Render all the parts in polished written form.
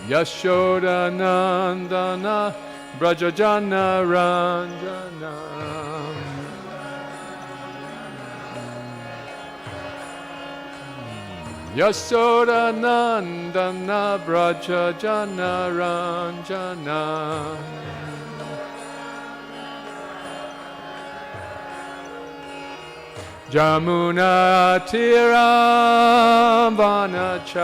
Yashoda Nandana Brajajana Ranjana. Yashoda Nandana Brajajana Ranjana. Jamuna Tira Vanachari.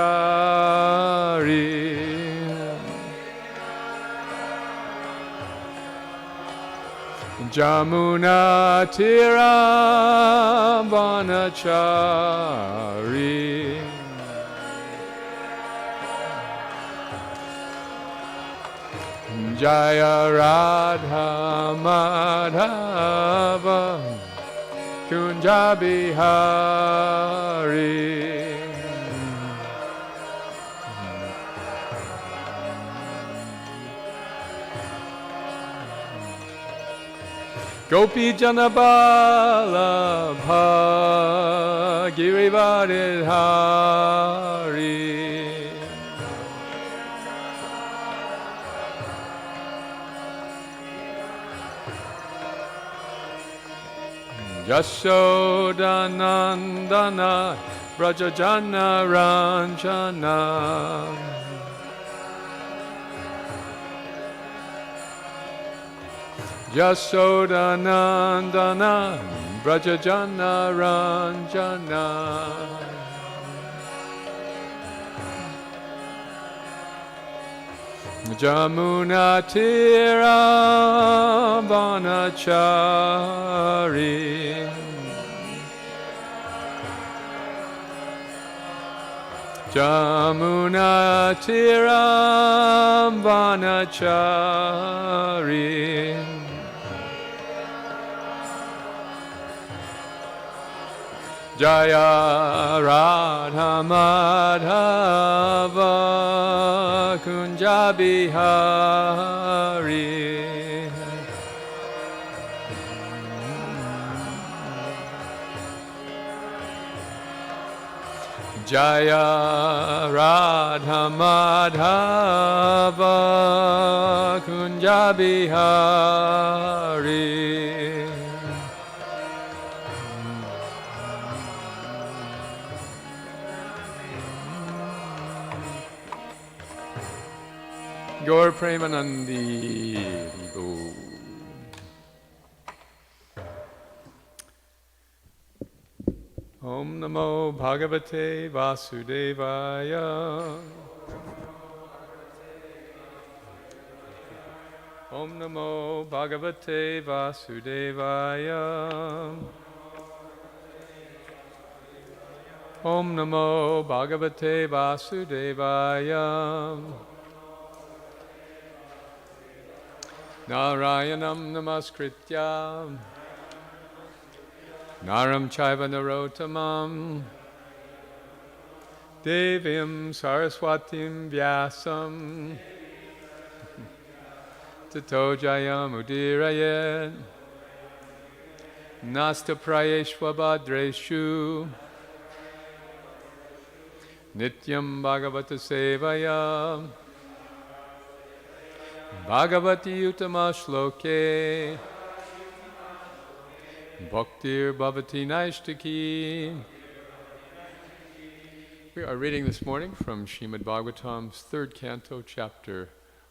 Jamuna Tira Vanachari. Jaya Radha Madhava Kunja Bihari. Gopi Janabala Girivardhari. Yashoda Nandana Brajajana Ranjana. Yashoda Nandana Brajajana Ranjana. Jamuna Tira Vanachari. Jamuna Tira Vanachari. Jaya Radha Madhava Kunja Bihari. Jaya Radha Madhava Kunja Bihari. Gaur Premanandi. Om Namo Bhagavate Vasudevaya. Om Namo Bhagavate Vasudevaya. Om Namo Bhagavate Vasudevaya. Narayanam Namaskritya Naram Chaiva Narottamam Devim Saraswatim Vyasam Tato Jayam Udirayet Nasta Prayeshva Bhadreshu Nityam Bhagavata Sevaya Bhagavati Uttama Shloke Bhaktir Bhavati Naishtaki. We are reading this morning from Srimad Bhagavatam's 3rd canto, chapter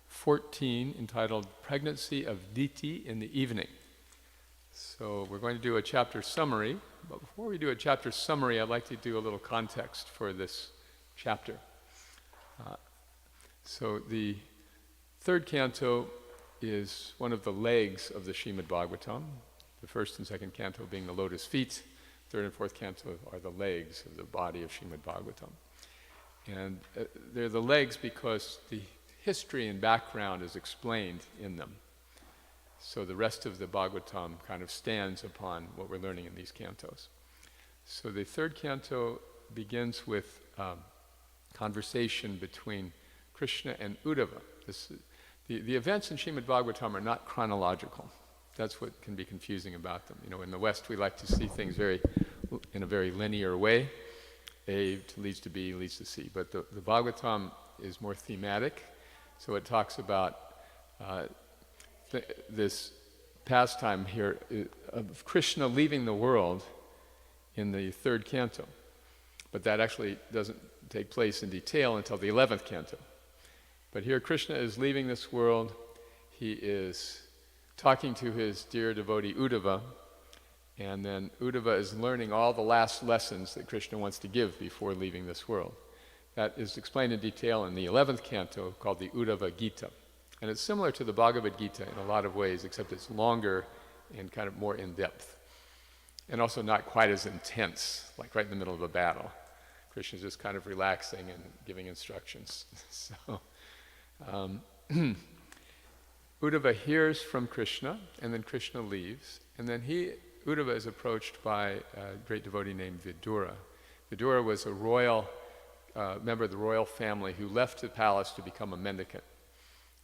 14, entitled Pregnancy of Deity in the Evening. So we're going to do a chapter summary, but before we do a chapter summary, I'd like to do a little context for this chapter. So the 3rd canto is one of the legs of the Srimad Bhagavatam. The 1st and 2nd canto being the lotus feet. 3rd and 4th canto are the legs of the body of Srimad Bhagavatam. And they're the legs because the history and background is explained in them. So the rest of the Bhagavatam kind of stands upon what we're learning in these cantos. So the 3rd canto begins with conversation between Krishna and Udava. The events in Srimad Bhagavatam are not chronological. That's what can be confusing about them. You know, in the West we like to see things in a very linear way. A leads to B, leads to C. But the Bhagavatam is more thematic, So it talks about this pastime here of Krishna leaving the world in the 3rd canto. But that actually doesn't take place in detail until the 11th canto. But here Krishna is leaving this world. He is talking to his dear devotee Udava, and then Udava is learning all the last lessons that Krishna wants to give before leaving this world. That is explained in detail in the 11th canto called the Udava Gita. And it's similar to the Bhagavad Gita in a lot of ways, except it's longer and kind of more in-depth. And also not quite as intense, like right in the middle of a battle. Krishna's just kind of relaxing and giving instructions. So, Udava hears from Krishna, and then Krishna leaves. And then Udava is approached by a great devotee named Vidura. Vidura was a royal member of the royal family who left the palace to become a mendicant.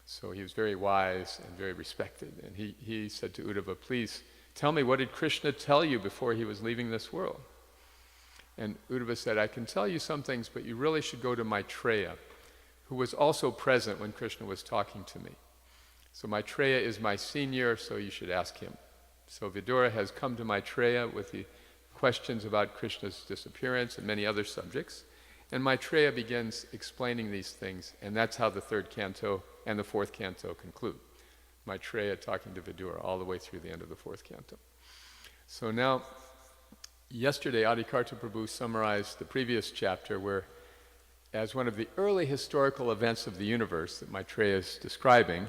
So he was very wise and very respected. And he said to Udava, please tell me, what did Krishna tell you before he was leaving this world? And Udava said, I can tell you some things, but you really should go to Maitreya, who was also present when Krishna was talking to me. So Maitreya is my senior, so you should ask him. So Vidura has come to Maitreya with the questions about Krishna's disappearance and many other subjects. And Maitreya begins explaining these things, and that's how the 3rd canto and the 4th canto conclude. Maitreya talking to Vidura all the way through the end of the 4th canto. So now, yesterday Adikarta Prabhu summarized the previous chapter where, as one of the early historical events of the universe that Maitreya is describing,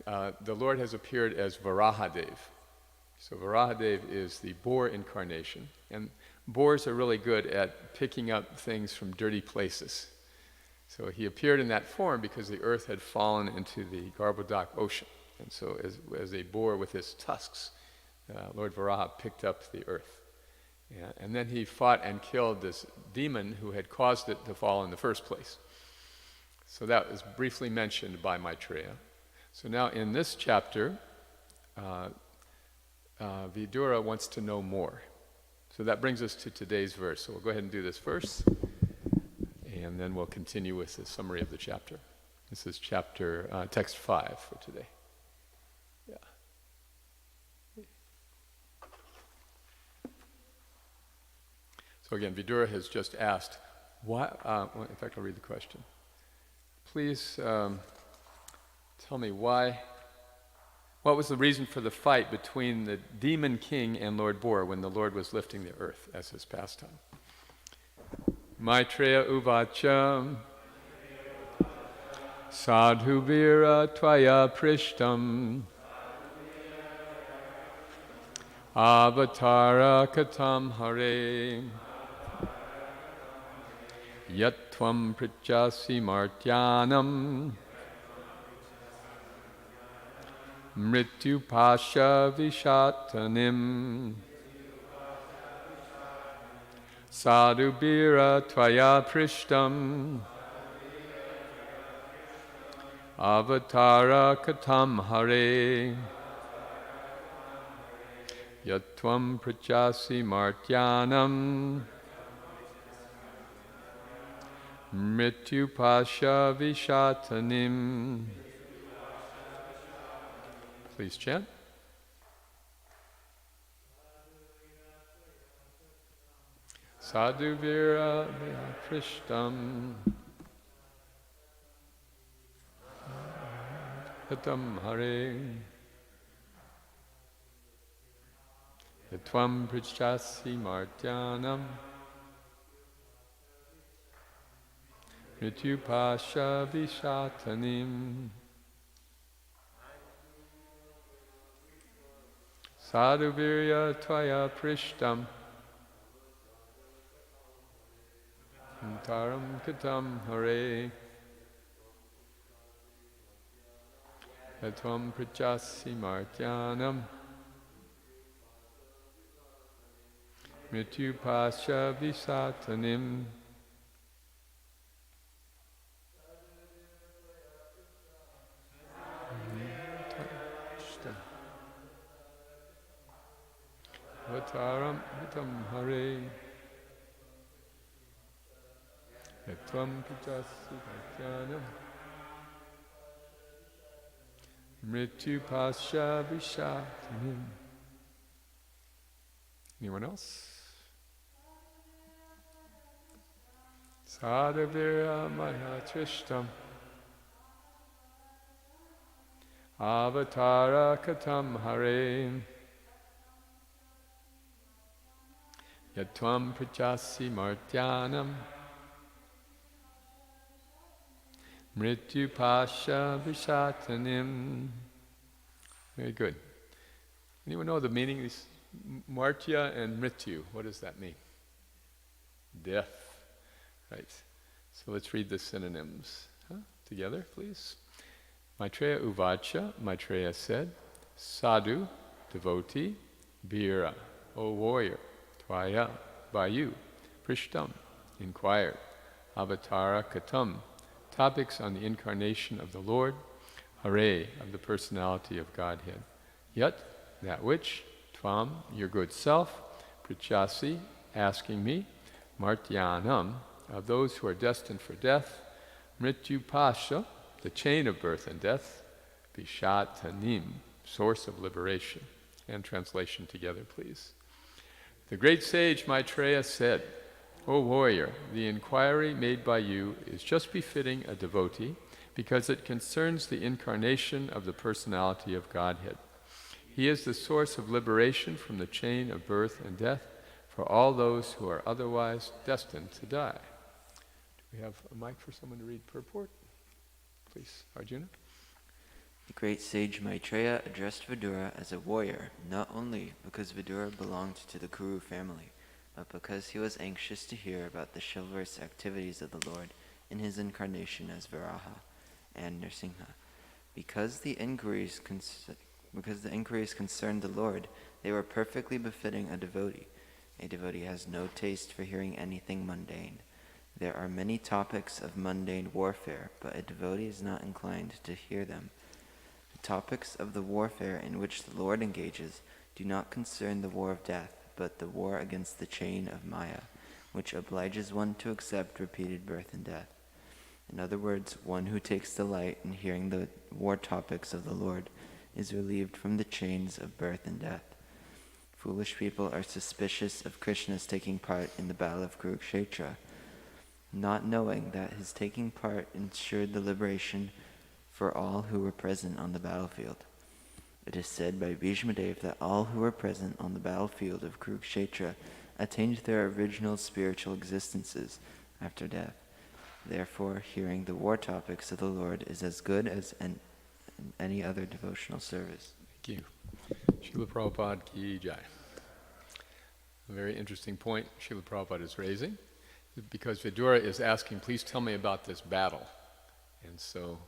the Lord has appeared as Varahadev. So Varahadev is the boar incarnation, and boars are really good at picking up things from dirty places. So he appeared in that form because the earth had fallen into the Garbhodak ocean. And so as a boar with his tusks, Lord Varaha picked up the earth. And then he fought and killed this demon who had caused it to fall in the first place. So that was briefly mentioned by Maitreya. So now in this chapter, Vidura wants to know more. So that brings us to today's verse. So we'll go ahead and do this verse, and then we'll continue with the summary of the chapter. This is text 5 for today. Yeah. So again, Vidura has just asked, why, in fact, I'll read the question. Please tell me what was the reason for the fight between the demon king and Lord Boar when the Lord was lifting the earth as his pastime? Maitreya uvacha sadhuvira tvaya prishtam avatara katam hare yat tvam prichasi martyanam mrityu pasha vishatanim sadhubira tvaya prishtam avatara katam hare yatvam prachasi martyanam mrityu pasha vishatanim. Please chant. Sadhu vira prishtam yatam hare yatvam prichasi martyanam mrityu pasha vishatanim. Sadhu virya tvaya prishtam taram katam hare yatvam prichasi martyanam mrityu pasha visatanim. Vataram hitam hare yatvam pichasi bhakyanam Mrityu pasya vishatanim. Anyone else? Sadhavira mahatrishtam avatara katam hare yatvam prachasi martyanam mrityu pasya vishatanim. Very good. Anyone know the meaning of these martya and mrityu? What does that mean? Death. Right. So let's read the synonyms together, please. Maitreya uvacha, Maitreya said, sadhu, devotee, bhira, O warrior, tvaya, by you, prishtam, inquired, avatara katam, topics on the incarnation of the Lord, hare, of the personality of Godhead. Yet, that which, tvam, your good self, prachasi, asking me, martyanam, of those who are destined for death, mrityu pasha, the chain of birth and death, vishatanim, source of liberation. And translation together, please. The great sage Maitreya said, O warrior, the inquiry made by you is just befitting a devotee because it concerns the incarnation of the personality of Godhead. He is the source of liberation from the chain of birth and death for all those who are otherwise destined to die. Do we have a mic for someone to read purport? Please, Arjuna. The great sage Maitreya addressed Vidura as a warrior, not only because Vidura belonged to the Kuru family, but because he was anxious to hear about the chivalrous activities of the Lord in his incarnation as Varaha and Nrsimha. Because the inquiries concerned the Lord, they were perfectly befitting a devotee. A devotee has no taste for hearing anything mundane. There are many topics of mundane warfare, but a devotee is not inclined to hear them. The topics of the warfare in which the Lord engages do not concern the war of death, but the war against the chain of Maya, which obliges one to accept repeated birth and death. In other words, one who takes delight in hearing the war topics of the Lord is relieved from the chains of birth and death. Foolish people are suspicious of Krishna's taking part in the battle of Kurukshetra, not knowing that his taking part ensured the liberation for all who were present on the battlefield. It is said by Bhishmadev that all who were present on the battlefield of Kurukshetra attained their original spiritual existences after death. Therefore, hearing the war topics of the Lord is as good as any other devotional service. Thank you. Srila Prabhupada ki jai. A very interesting point Srila Prabhupada is raising, because Vidura is asking, please tell me about this battle. And so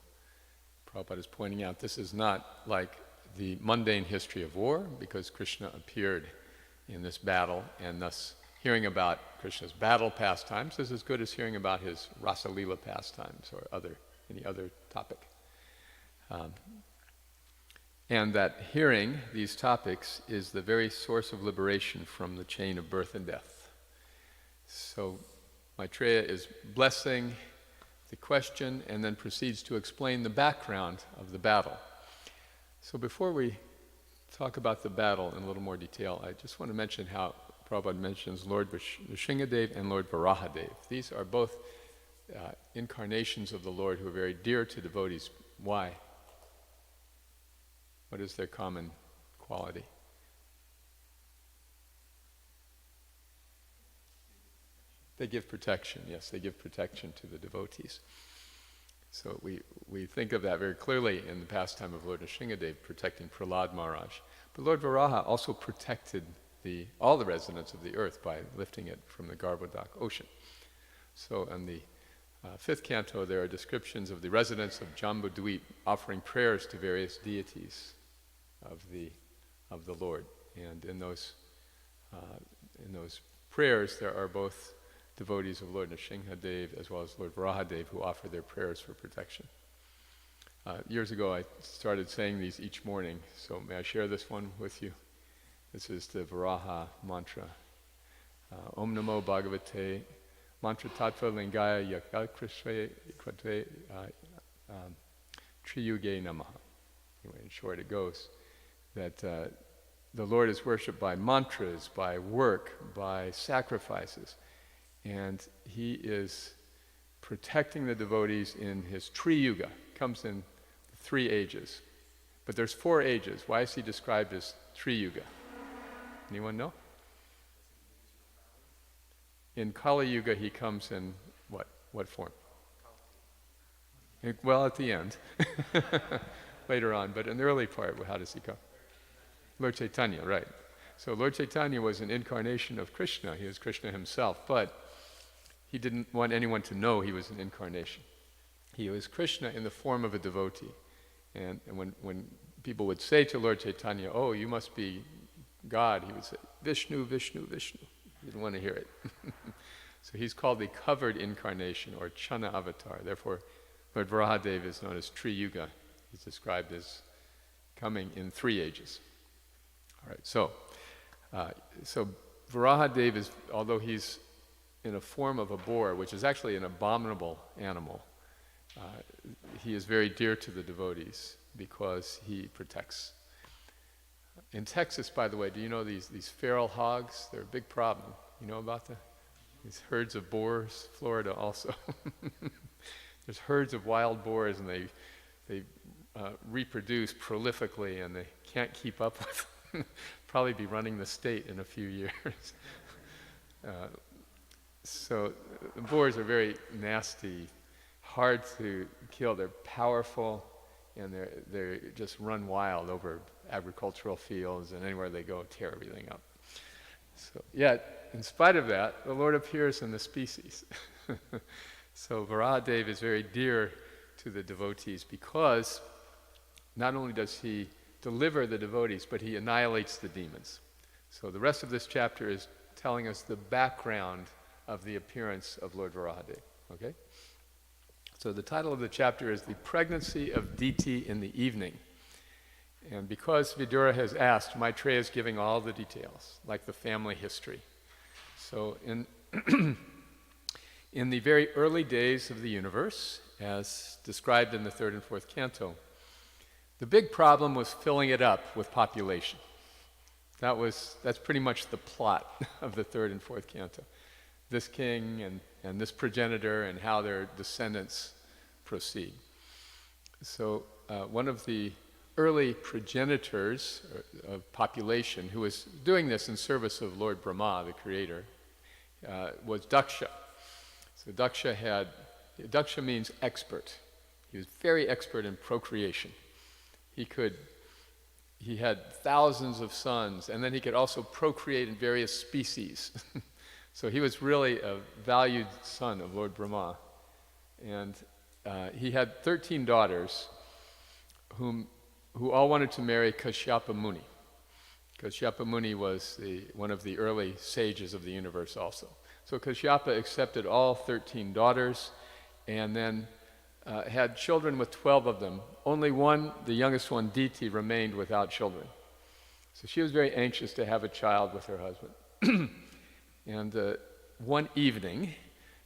Prabhupada is pointing out this is not like the mundane history of war, because Krishna appeared in this battle, and thus hearing about Krishna's battle pastimes is as good as hearing about his Rasa Leela pastimes or any other topic. And that hearing these topics is the very source of liberation from the chain of birth and death. So Maitreya is blessing the question and then proceeds to explain the background of the battle. So before we talk about the battle in a little more detail, I just want to mention how Prabhupada mentions Lord Nrsimhadev and Lord Varahadev. These are both incarnations of the Lord who are very dear to devotees. Why? What is their common quality? They give protection, yes, they give protection to the devotees. So we think of that very clearly in the pastime of Lord Nrsimhadev protecting Prahlad Maharaj. But Lord Varaha also protected all the residents of the earth by lifting it from the Garbhodak ocean. So in the fifth canto there are descriptions of the residents of Jambudvip offering prayers to various deities of the Lord. And in those prayers there are both devotees of Lord Nrsimhadev as well as Lord Varahadev who offer their prayers for protection. Years ago I started saying these each morning, so may I share this one with you? This is the Varaha mantra. Om Namo Bhagavate Mantra Tattva Lingaya Yakalkrishve Krate Triyuge Namaha. Anyway, in short, it goes that the Lord is worshipped by mantras, by work, by sacrifices, and he is protecting the devotees in his Tri Yuga. Comes in 3 ages. But there's 4 ages. Why is he described as Tri Yuga? Anyone know? In Kali Yuga he comes in what form? Well, at the end. Later on, but in the early part, how does he come? Lord Caitanya, right. So Lord Caitanya was an incarnation of Krishna. He was Krishna himself, but he didn't want anyone to know he was an incarnation. He was Krishna in the form of a devotee. And when people would say to Lord Caitanya, "Oh, you must be God," he would say, "Vishnu, Vishnu, Vishnu." He didn't want to hear it. So he's called the covered incarnation, or Chana avatar. Therefore, Lord Varahadev is known as Tri Yuga. He's described as coming in 3 ages. All right, so Varahadev is, although he's in a form of a boar, which is actually an abominable animal, he is very dear to the devotees because he protects. In Texas, by the way, do you know these feral hogs? They're a big problem. You know about these herds of boars? Florida also. There's herds of wild boars, and they reproduce prolifically, and they can't keep up with them. Probably be running the state in a few years. So the boars are very nasty, hard to kill. They're powerful, and they just run wild over agricultural fields, and anywhere they go, tear everything up. So yet, in spite of that, the Lord appears in the species. So Varahadev is very dear to the devotees because not only does he deliver the devotees, but he annihilates the demons. So the rest of this chapter is telling us the background of the appearance of Lord Varahadev. Okay? So the title of the chapter is The Pregnancy of Deity in the Evening. And because Vidura has asked, Maitreya is giving all the details, like the family history. So in the very early days of the universe, as described in the 3rd and 4th canto, the big problem was filling it up with population. That's pretty much the plot of the 3rd and 4th canto. This king and this progenitor and how their descendants proceed. So one of the early progenitors of population who was doing this in service of Lord Brahma, the creator, was Daksha. So Daksha means expert. He was very expert in procreation. He had thousands of sons, and then he could also procreate in various species. So he was really a valued son of Lord Brahma. And he had 13 daughters who all wanted to marry Kashyapa Muni. Kashyapa Muni was one of the early sages of the universe also. So Kashyapa accepted all 13 daughters and then had children with 12 of them. Only one, the youngest one, Deity, remained without children. So she was very anxious to have a child with her husband. And one evening,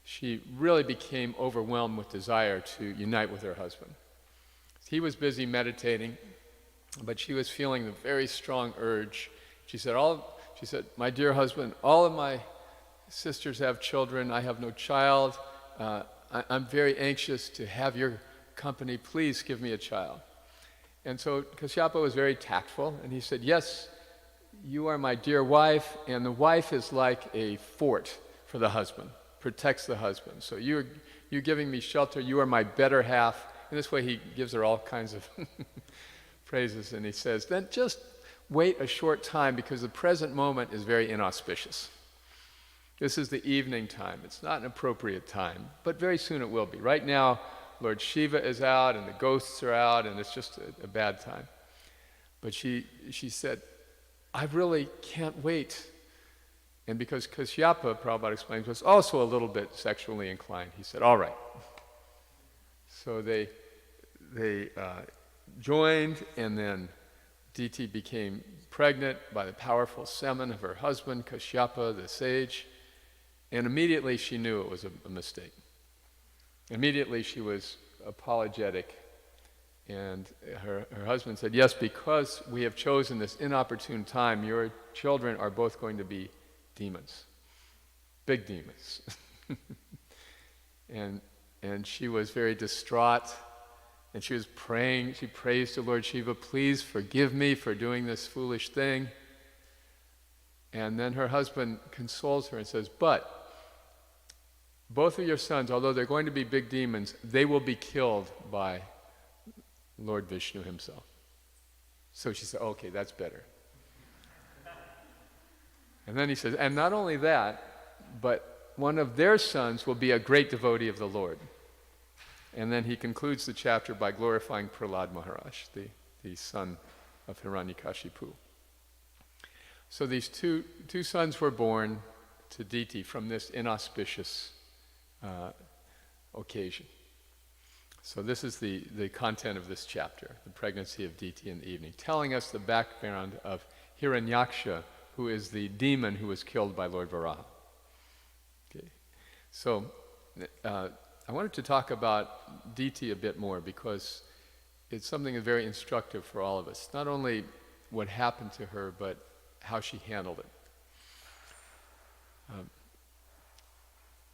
she really became overwhelmed with desire to unite with her husband. He was busy meditating, but she was feeling a very strong urge. She said, "My dear husband, all of my sisters have children. I have no child. I'm very anxious to have your company. Please give me a child." And so Kashyapa was very tactful, and he said, "Yes, you are my dear wife, and the wife is like a fort for the husband, protects the husband. So you're giving me shelter. You are my better half." In this way, he gives her all kinds of praises, and he says, "Then just wait a short time, because the present moment is very inauspicious. This is the evening time. It's not an appropriate time, but very soon it will be. Right now, Lord Shiva is out, and the ghosts are out, and it's just a bad time." But she said, "I really can't wait." And because Kashyapa, Prabhupada explains, was also a little bit sexually inclined, he said, "All right." So they joined, and then Deity became pregnant by the powerful semen of her husband, Kashyapa, the sage, and immediately she knew it was a mistake. Immediately she was apologetic, And her husband said, yes, because we have chosen this inopportune time, your children are both going to be demons, big demons. And she was very distraught, and she was praying. She prays to Lord Shiva, please forgive me for doing this foolish thing. And then her husband consoles her and says, but both of your sons, although they're going to be big demons, they will be killed by Lord Vishnu himself. So she said, okay, that's better. And then he says, and not only that, but one of their sons will be a great devotee of the Lord. And then he concludes the chapter by glorifying Prahlad Maharaj, the son of Hiranyakashipu. So these two sons were born to Deity from this inauspicious occasion. So this is the content of this chapter, the pregnancy of Deity in the evening, telling us the background of Hiranyaksha, who is the demon who was killed by Lord Varaha. Okay. So I wanted to talk about Deity a bit more because it's something that's very instructive for all of us. Not only what happened to her, but how she handled it.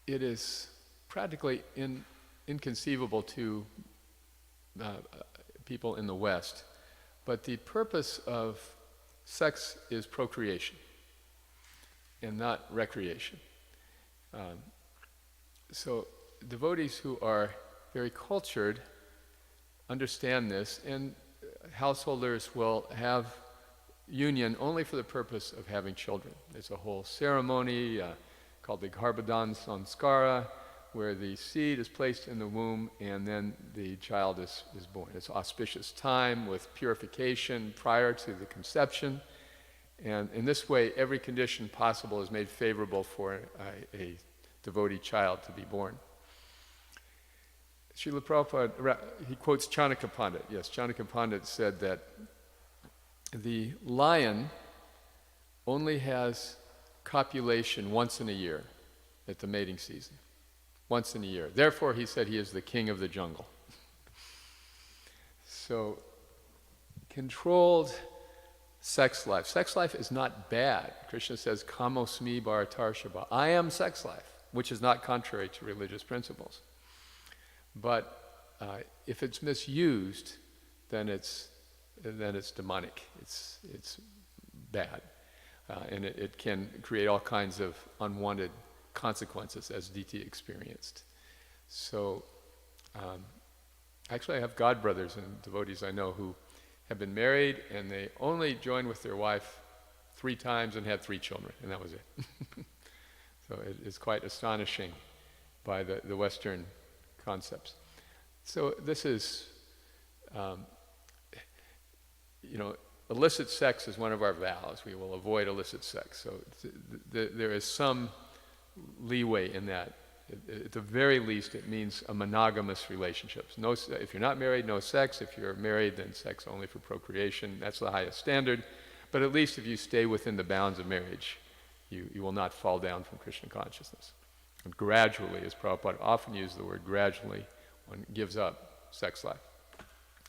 It is practically inconceivable to people in the West, but the purpose of sex is procreation and not recreation. So devotees who are very cultured understand this, and householders will have union only for the purpose of having children. There's a whole ceremony called the Garbhadan Sanskara, where the seed is placed in the womb and then the child is born. It's an auspicious time with purification prior to the conception. And in this way, every condition possible is made favorable for a devotee child to be born. Srila Prabhupada, he quotes Chanakya Pandit. Yes, Chanakya Pandit said that the lion only has copulation once in a year at the mating season. Once in a year. Therefore, he said he is the king of the jungle. So, controlled sex life. Sex life is not bad. Krishna says, Kamosmi Bharatarshava. I am sex life, which is not contrary to religious principles. But if it's misused, then it's demonic. It's bad. And it can create all kinds of unwanted consequences, as Deity experienced. So, actually I have godbrothers and devotees I know who have been married and they only joined with their wife 3 times and had 3 children, and that was it. So it's quite astonishing by the Western concepts. So this is, illicit sex is one of our vows. We will avoid illicit sex. So there is some leeway in that. At the very least, it means a monogamous relationship. If you're not married, no sex. If you're married, then sex only for procreation. That's the highest standard. But at least if you stay within the bounds of marriage, you will not fall down from Krishna consciousness. And gradually, as Prabhupada often used the word gradually, one gives up sex life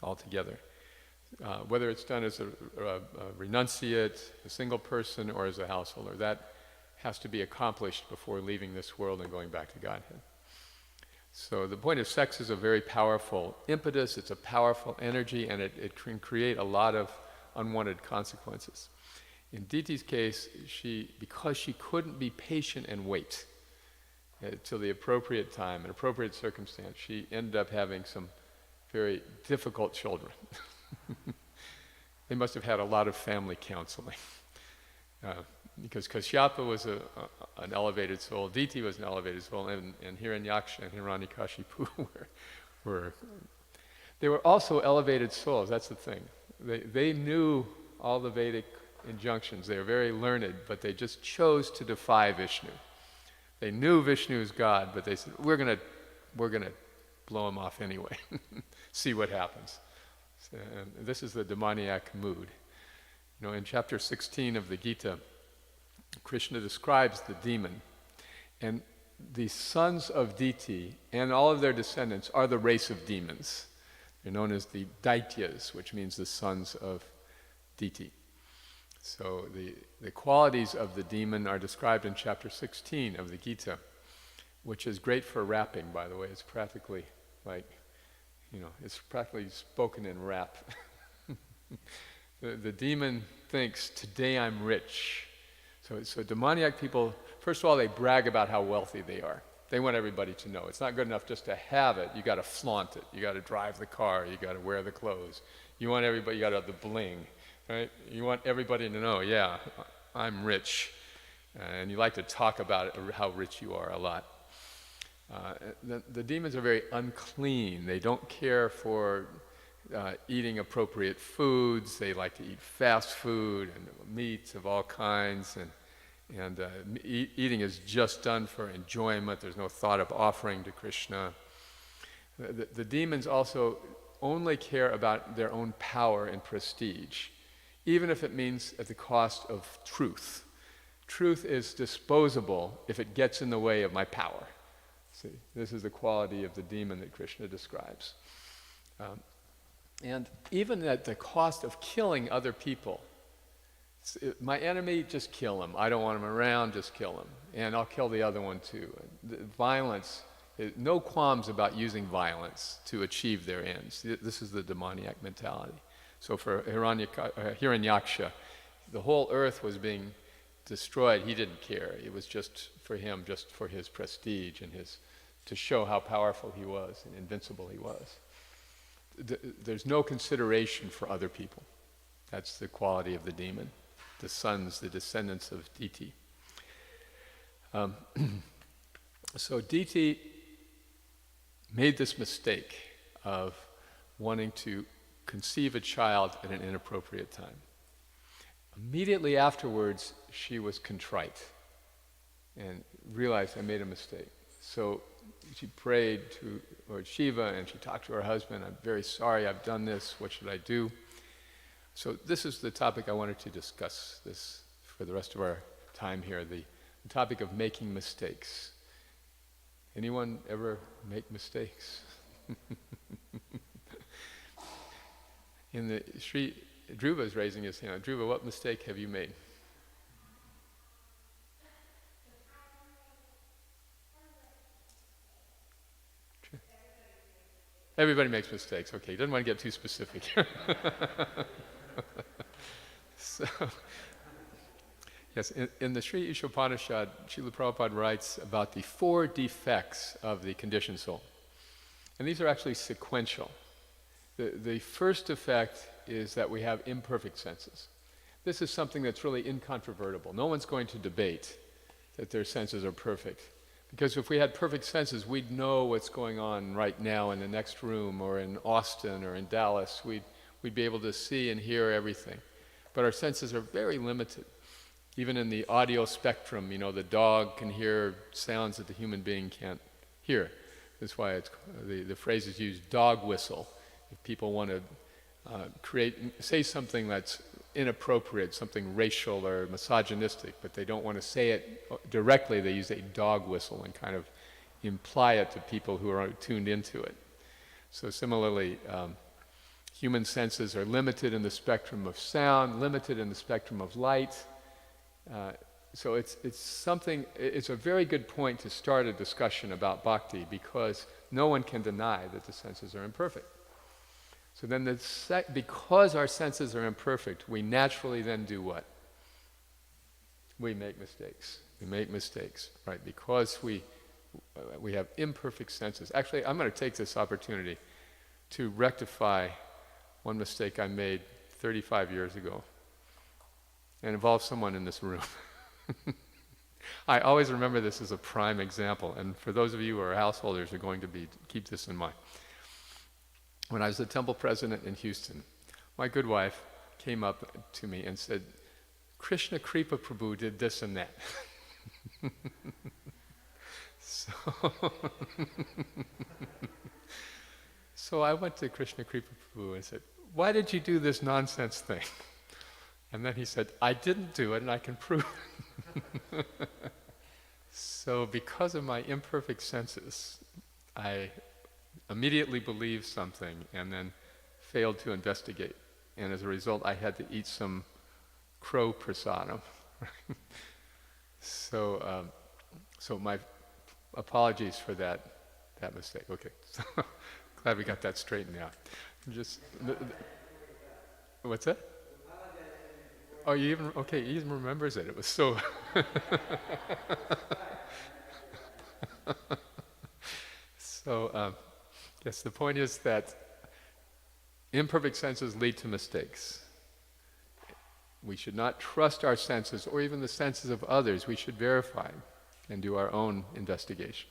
altogether. Whether it's done as a renunciate, a single person, or as a householder, that has to be accomplished before leaving this world and going back to Godhead. So the point of sex is a very powerful impetus, it's a powerful energy, and it can create a lot of unwanted consequences. In Deiti's case, because she couldn't be patient and wait till the appropriate time and appropriate circumstance, she ended up having some very difficult children. They must have had a lot of family counseling. Because Kashyapa was an elevated soul, Deity was an elevated soul, and Hiranyaksha and Hiranyakashipu they were also elevated souls. That's the thing. They knew all the Vedic injunctions. They were very learned, but they just chose to defy Vishnu. They knew Vishnu is God, but they said, we're gonna blow him off anyway. See what happens. And this is the demoniac mood. In chapter 16 of the Gita, Krishna describes the demon, and the sons of Deity and all of their descendants are the race of demons. They're known as the Daityas, which means the sons of Deity. So the qualities of the demon are described in chapter 16 of the Gita, which is great for rapping, by the way. It's practically like, it's practically spoken in rap. The demon thinks, today I'm rich. So demoniac people, first of all, they brag about how wealthy they are. They want everybody to know. It's not good enough just to have it. You got to flaunt it. You got to drive the car. You got to wear the clothes. You want everybody, you got to have the bling, right? You want everybody to know, yeah, I'm rich. And you like to talk about it, how rich you are a lot. The demons are very unclean. They don't care for eating appropriate foods. They like to eat fast food and meats of all kinds, and eating is just done for enjoyment. There's no thought of offering to Krishna. The demons also only care about their own power and prestige, even if it means at the cost of truth. Truth is disposable if it gets in the way of my power. See, this is the quality of the demon that Krishna describes. And even at the cost of killing other people. My enemy, just kill him. I don't want him around, just kill him. And I'll kill the other one too. Violence, no qualms about using violence to achieve their ends. This is the demoniac mentality. So for Hiranyaksha, the whole earth was being destroyed. He didn't care. It was just for him, just for his prestige and to show how powerful he was and invincible he was. There's no consideration for other people. That's the quality of the demon, the sons, the descendants of Deity. So Deity made this mistake of wanting to conceive a child at an inappropriate time. Immediately afterwards, she was contrite and realized, I made a mistake. So she prayed to Lord Shiva and she talked to her husband, I'm very sorry I've done this, what should I do? So this is the topic I wanted to discuss this for the rest of our time here, the topic of making mistakes. Anyone ever make mistakes? In the Sri, Dhruva is raising his hand. Dhruva, what mistake have you made? Everybody makes mistakes. Okay, doesn't want to get too specific. So, yes, in the Sri Ishopanishad, Srila Prabhupada writes about the 4 defects of the conditioned soul. And these are actually sequential. The first defect is that we have imperfect senses. This is something that's really incontrovertible. No one's going to debate that their senses are perfect. Because if we had perfect senses, we'd know what's going on right now in the next room or in Austin or in Dallas. We'd be able to see and hear everything. But our senses are very limited. Even in the audio spectrum, the dog can hear sounds that the human being can't hear. That's why it's, the phrase is used, dog whistle. If people want to say something that's inappropriate, something racial or misogynistic, but they don't want to say it directly, they use a dog whistle and kind of imply it to people who are tuned into it. So similarly, human senses are limited in the spectrum of sound, limited in the spectrum of light. So it's a very good point to start a discussion about bhakti, because no one can deny that the senses are imperfect. So then because our senses are imperfect, we naturally then do what? We make mistakes. We make mistakes, right? Because we have imperfect senses. Actually, I'm going to take this opportunity to rectify one mistake I made 35 years ago. And involves someone in this room. I always remember this as a prime example, and for those of you who are householders are going to keep this in mind. When I was the temple president in Houston, my good wife came up to me and said, Krishna Kripa Prabhu did this and that. So I went to Krishna Kripa Prabhu and said, why did you do this nonsense thing? And then he said, I didn't do it and I can prove it. So because of my imperfect senses, I immediately believed something and then failed to investigate. And as a result, I had to eat some crow prasadam. So my apologies for that mistake. Okay, so glad we got that straightened out. What's that? Oh, he even remembers it. It was so. So, yes, the point is that imperfect senses lead to mistakes. We should not trust our senses or even the senses of others. We should verify and do our own investigation.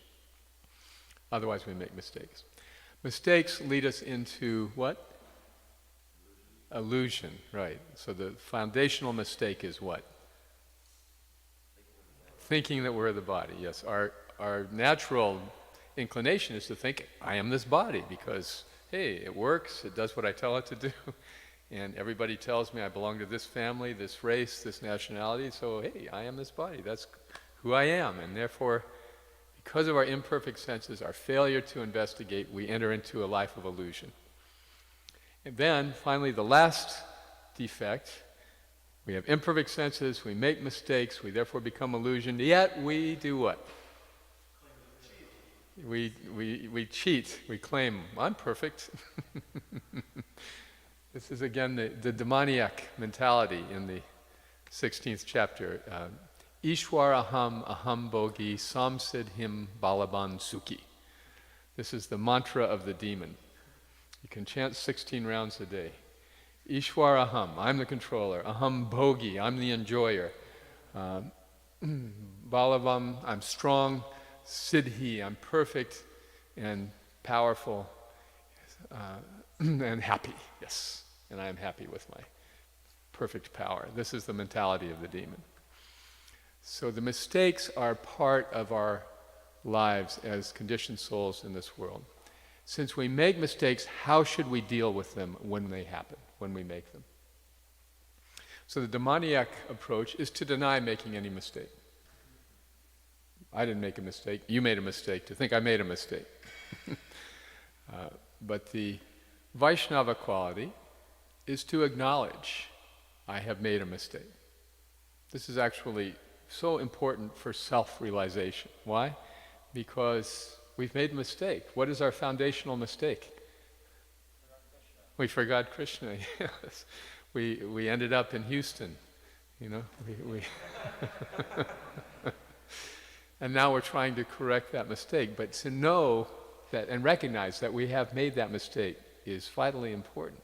Otherwise, we make mistakes. Mistakes lead us into what? Illusion, right. So the foundational mistake is what? Thinking that we're the body, yes. Our natural inclination is to think, I am this body, because, hey, it works, it does what I tell it to do, and everybody tells me I belong to this family, this race, this nationality, so hey, I am this body, that's who I am, and therefore, because of our imperfect senses, our failure to investigate, we enter into a life of illusion. And then, finally, the last defect, we have imperfect senses, we make mistakes, we therefore become illusioned, yet we do what? We cheat, we claim, I'm perfect. This is again the demoniac mentality in the 16th chapter. Ishwaraham aham bogi samsidhim balaban sukhi. This is the mantra of the demon. You can chant 16 rounds a day. Ishwaraham, I'm the controller. Aham bhogi, I'm the enjoyer. Balavam, I'm strong. Siddhi, I'm perfect and powerful and happy, yes. And I am happy with my perfect power. This is the mentality of the demon. So the mistakes are part of our lives as conditioned souls in this world. Since we make mistakes, how should we deal with them when they happen, when we make them? So the demoniac approach is to deny making any mistake. I didn't make a mistake, you made a mistake, to think I made a mistake. But the Vaishnava quality is to acknowledge I have made a mistake. This is actually so important for self-realization. Why? Because we've made a mistake. What is our foundational mistake? We forgot Krishna, yes. We ended up in Houston, you know. We And now we're trying to correct that mistake. But to know that and recognize that we have made that mistake is vitally important.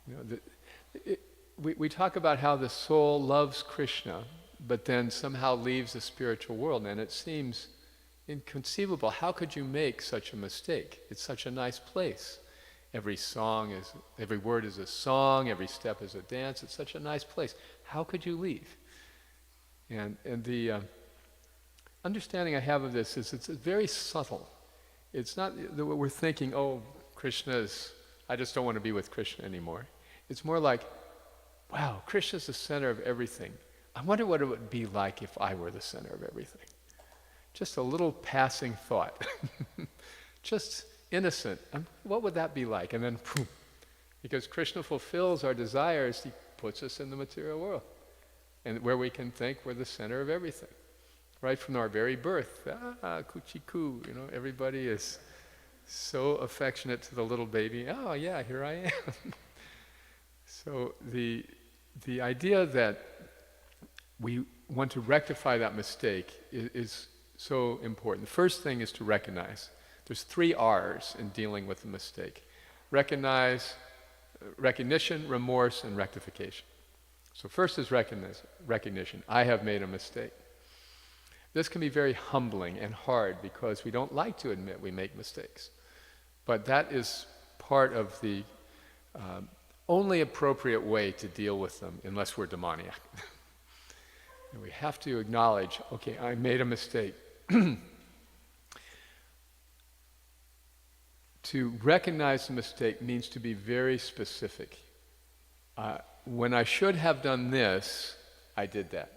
You know, we talk about how the soul loves Krishna, but then somehow leaves the spiritual world, and it seems inconceivable. How could you make such a mistake? It's such a nice place. Every word is a song, every step is a dance. It's such a nice place. How could you leave? And the understanding I have of this is it's very subtle. It's not that we're thinking, oh, I just don't want to be with Krishna anymore. It's more like, wow, Krishna's the center of everything. I wonder what it would be like if I were the center of everything. Just a little passing thought. Just innocent. What would that be like? And then, poof, because Krishna fulfills our desires, he puts us in the material world, and where we can think we're the center of everything. Right from our very birth, kuchiku, you know, everybody is so affectionate to the little baby. Oh yeah, here I am. So the idea that we want to rectify that mistake is so important. The first thing is to recognize. There's 3 R's in dealing with a mistake. Recognition, remorse, and rectification. So first is recognition. I have made a mistake. This can be very humbling and hard because we don't like to admit we make mistakes. But that is part of the only appropriate way to deal with them unless we're demoniac. And we have to acknowledge, okay, I made a mistake. To recognize the mistake means to be very specific. When I should have done this, I did that.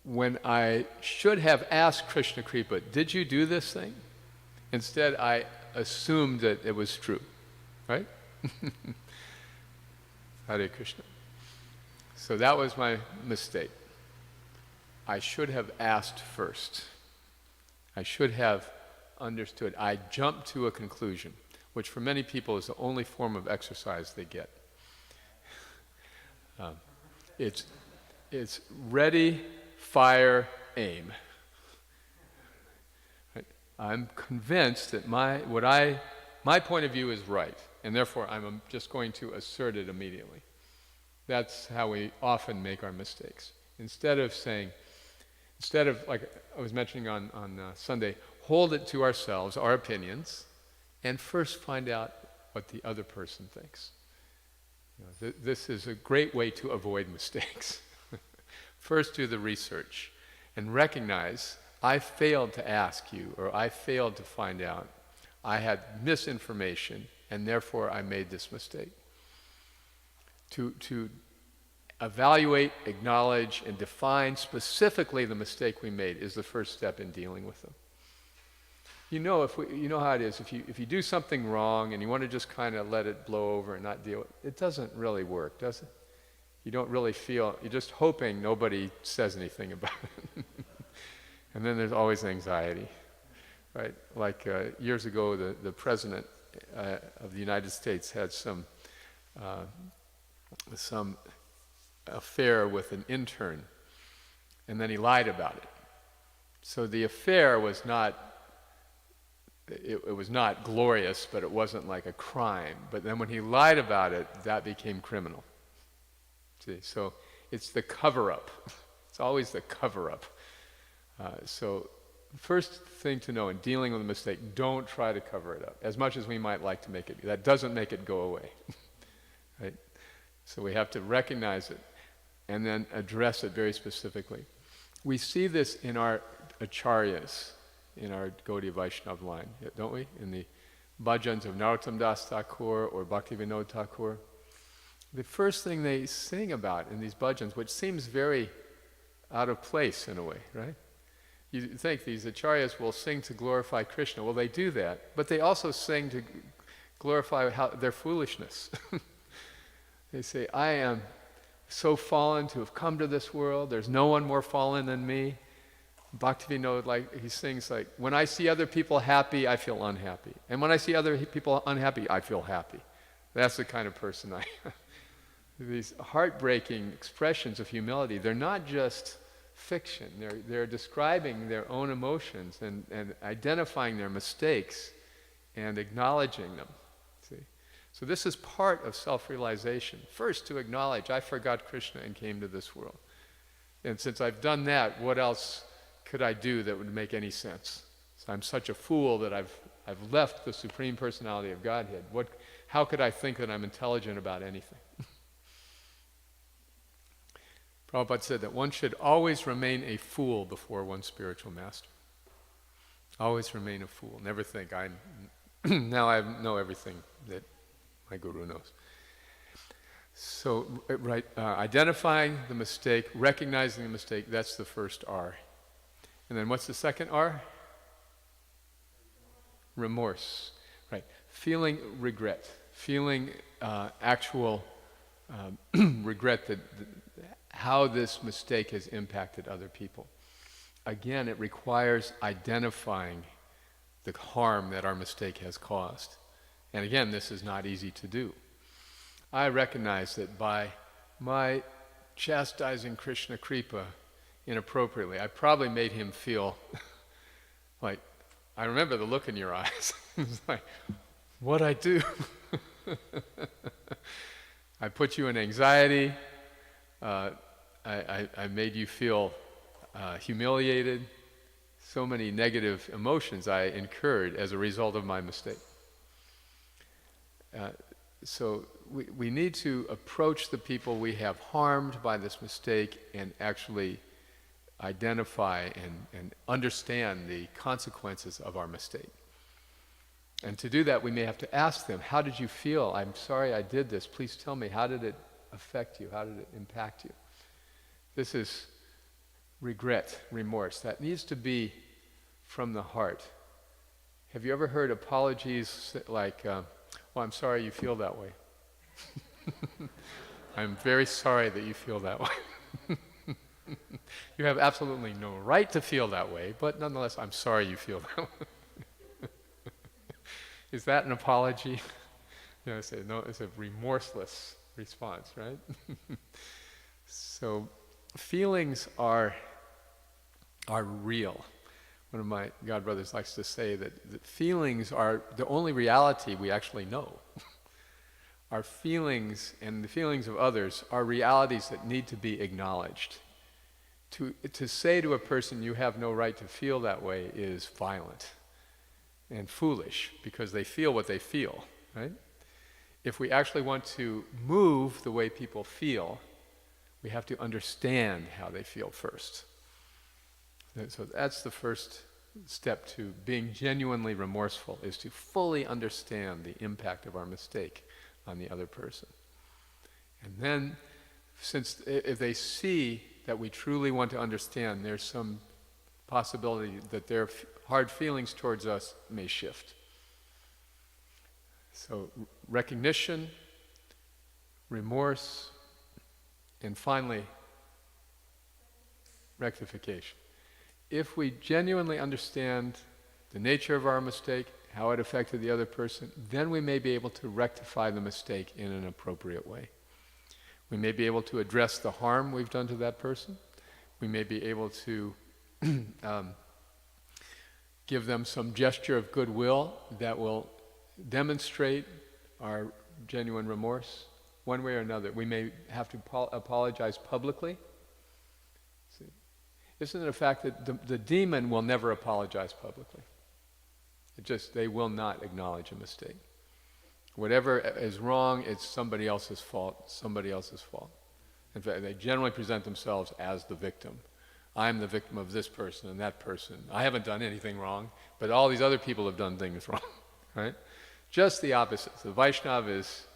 When I should have asked Krishna Kripa, did you do this thing? Instead, I assumed that it was true, right? Hare Krishna. So that was my mistake. I should have asked first. I should have understood. I jumped to a conclusion, which for many people is the only form of exercise they get. It's ready, fire, aim. Right? I'm convinced that my point of view is right, and therefore I'm just going to assert it immediately. That's how we often make our mistakes. Instead of, like I was mentioning on Sunday, hold it to ourselves, our opinions, and first find out what the other person thinks. This is a great way to avoid mistakes. First do the research and recognize, I failed to ask you, or I failed to find out. I had misinformation, and therefore I made this mistake. To evaluate, acknowledge, and define specifically the mistake we made is the first step in dealing with them. You know how it is. If you do something wrong and you want to just kind of let it blow over and not deal with it, it doesn't really work, does it? You don't really feel. You're just hoping nobody says anything about it, and then there's always anxiety, right? Like years ago, the president of the United States had some affair with an intern, and then he lied about it. So the affair was not. It was not glorious, but it wasn't like a crime. But then when he lied about it, that became criminal. See, so it's the cover-up. It's always the cover-up. So first thing to know in dealing with a mistake, don't try to cover it up. As much as we might like to make it, that doesn't make it go away. Right? So we have to recognize it and then address it very specifically. We see this in our acharyas, in our Gaudiya Vaishnava line, don't we? In the bhajans of Narottam Das Thakur or Bhaktivinoda Thakur. The first thing they sing about in these bhajans, which seems very out of place in a way, right? You think these acharyas will sing to glorify Krishna. Well, they do that, but they also sing to glorify their foolishness. They say, I am so fallen to have come to this world. There's no one more fallen than me. Bhaktivinoda, he sings like, when I see other people happy, I feel unhappy. And when I see other people unhappy, I feel happy. That's the kind of person I am. These heartbreaking expressions of humility, they're not just fiction. They're describing their own emotions and identifying their mistakes and acknowledging them. See? So this is part of self-realization. First, to acknowledge, I forgot Krishna and came to this world. And since I've done that, what else could I do that would make any sense? So I'm such a fool that I've left the Supreme Personality of Godhead. How could I think that I'm intelligent about anything? Prabhupada said that one should always remain a fool before one's spiritual master. Always remain a fool. Never think, now I know everything that my guru knows. So, right, identifying the mistake, recognizing the mistake, that's the first R. And then what's the second R? Remorse, right? Feeling regret, feeling actual regret that how this mistake has impacted other people. Again, it requires identifying the harm that our mistake has caused. And again, this is not easy to do. I recognize that by my chastising Krishna Kripa inappropriately, I probably made him feel like, I remember the look in your eyes. It's like, what'd I do? I put you in anxiety. I made you feel humiliated. So many negative emotions I incurred as a result of my mistake. So we need to approach the people we have harmed by this mistake and actually identify and understand the consequences of our mistake. And to do that, we may have to ask them, how did you feel? I'm sorry I did this. Please tell me, how did it affect you? How did it impact you? This is regret, remorse. That needs to be from the heart. Have you ever heard apologies like, well, I'm sorry you feel that way. I'm very sorry that you feel that way. You have absolutely no right to feel that way, but nonetheless, I'm sorry you feel that way. Is that an apology? No, it's a remorseless response, right? So feelings are real. One of my God brothers likes to say that feelings are the only reality we actually know. Our feelings and the feelings of others are realities that need to be acknowledged. To say to a person, you have no right to feel that way, is violent and foolish, because they feel what they feel, right? If we actually want to move the way people feel, we have to understand how they feel first. So that's the first step to being genuinely remorseful, is to fully understand the impact of our mistake on the other person. And then, since if they see that we truly want to understand, there's some possibility that their hard feelings towards us may shift. So recognition, remorse, and finally, rectification. If we genuinely understand the nature of our mistake, how it affected the other person, then we may be able to rectify the mistake in an appropriate way. We may be able to address the harm we've done to that person. We may be able to give them some gesture of goodwill that will demonstrate our genuine remorse, one way or another. We may have to apologize publicly. See? Isn't it a fact that the demon will never apologize publicly? They will not acknowledge a mistake. Whatever is wrong, it's somebody else's fault, somebody else's fault. In fact, they generally present themselves as the victim. I'm the victim of this person and that person. I haven't done anything wrong, but all these other people have done things wrong, right? Just the opposite. The Vaishnava is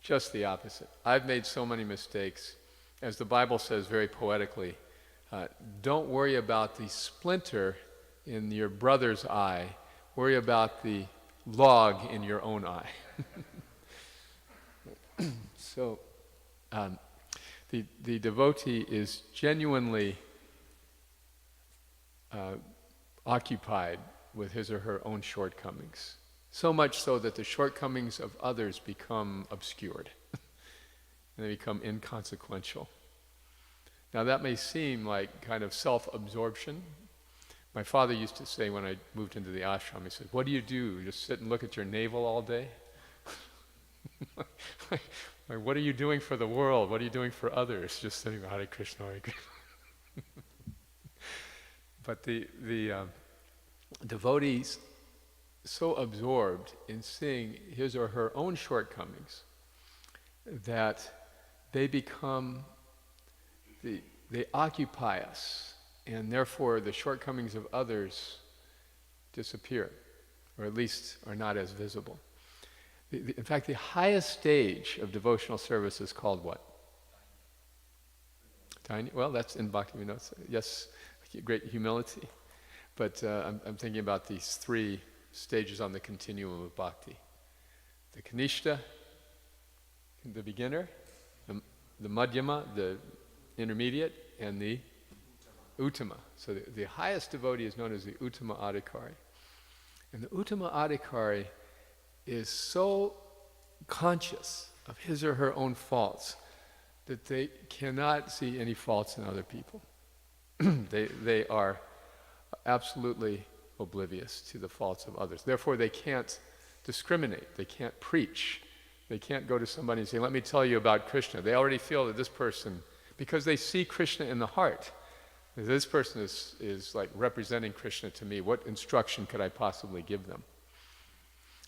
just the opposite. I've made so many mistakes. As the Bible says very poetically, don't worry about the splinter in your brother's eye. Worry about the log in your own eye. So, the devotee is genuinely occupied with his or her own shortcomings. So much so that the shortcomings of others become obscured. And they become inconsequential. Now that may seem like kind of self-absorption. My father used to say when I moved into the ashram, he said, "What do? You just sit and look at your navel all day?" Like, what are you doing for the world? What are you doing for others? Just sitting, Hare Krishna, Hare Krishna. But the devotee's so absorbed in seeing his or her own shortcomings that they occupy us, and therefore the shortcomings of others disappear, or at least are not as visible. In fact, the highest stage of devotional service is called what? Tiny? Well, that's in Bhakti Vinod. Yes, great humility. But I'm thinking about these three stages on the continuum of bhakti. The kanishta, the beginner, the madhyama, the intermediate, and the uttama. So the highest devotee is known as the uttama adhikari. And the uttama adhikari is so conscious of his or her own faults that they cannot see any faults in other people. They are absolutely oblivious to the faults of others. Therefore, they can't discriminate. They can't preach. They can't go to somebody and say, "Let me tell you about Krishna." They already feel that this person, because they see Krishna in the heart, this person is like representing Krishna to me. What instruction could I possibly give them?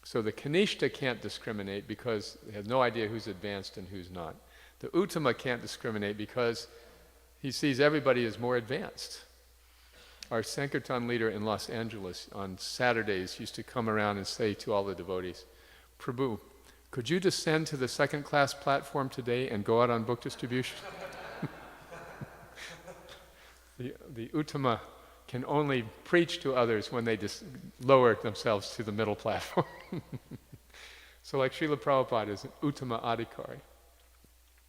So the kanishta can't discriminate because they have no idea who's advanced and who's not. The uttama can't discriminate because he sees everybody as more advanced. Our Sankirtan leader in Los Angeles on Saturdays used to come around and say to all the devotees, "Prabhu, could you descend to the second-class platform today and go out on book distribution?" The uttama can only preach to others when they just lower themselves to the middle platform. So like Srila Prabhupada is an Uttama Adhikari,